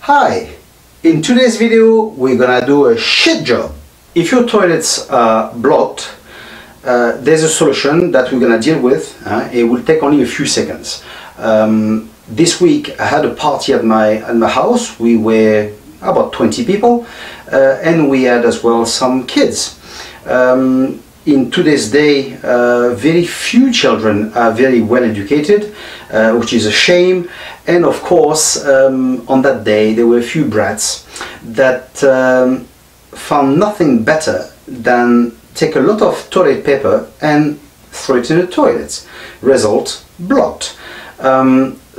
Hi! In today's video we're gonna do a shit job. If your toilets are blocked, there's a solution that we're gonna deal with. It will take only a few seconds. This week I had a party at my house. We were about 20 people and we had as well some kids. In today's day, very few children are very well educated, which is a shame. And of course, on that day there were a few brats that found nothing better than take a lot of toilet paper and throw it in the toilets. Result, blocked.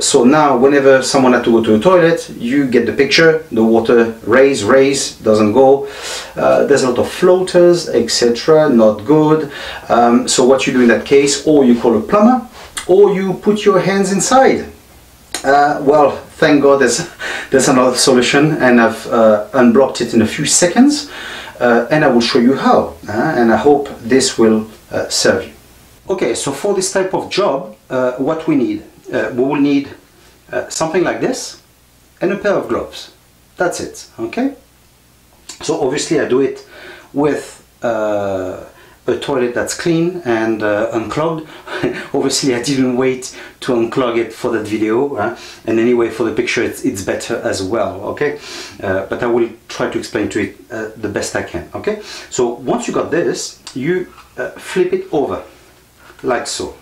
So now whenever someone had to go to the toilet, you get the picture. The water raise, doesn't go. There's a lot of floaters, etc. Not good. So what you do in that case, or you call a plumber, or you put your hands inside. Well, thank God there's another solution, and I've unblocked it in a few seconds, and I will show you how, and I hope this will serve you. Okay, so for this type of job, what we need, we will need something like this and a pair of gloves. That's it. Okay, so obviously I do it with a toilet that's clean and unclogged. Obviously I didn't wait to unclog it for that video, and anyway for the picture it's better as well. Okay, but I will try to explain to it the best I can. Okay, so once you got this, you flip it over like so.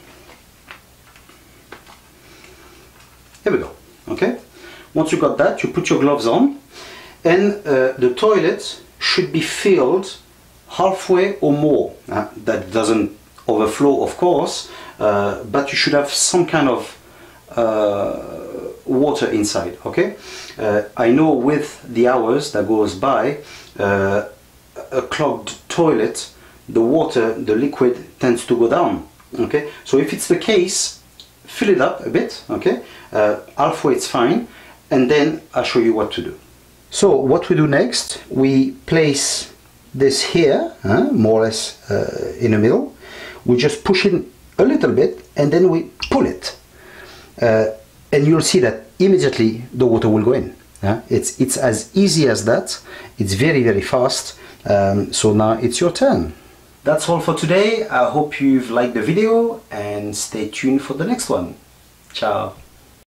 Here we go. Okay, once you got that, you put your gloves on, and the toilet should be filled halfway or more. That doesn't overflow, of course, but you should have some kind of water inside. Okay, I know with the hours that goes by, a clogged toilet, the water, the liquid tends to go down. Okay, so if it's the case, fill it up a bit. Okay, halfway it's fine, and then I'll show you what to do. So what we do next, we place this here, more or less in the middle. We just push it a little bit and then we pull it, and you'll see that immediately the water will go in. It's as easy as that. It's very, very fast. So now it's your turn. That's all for today. I hope you've liked the video and stay tuned for the next one. Ciao.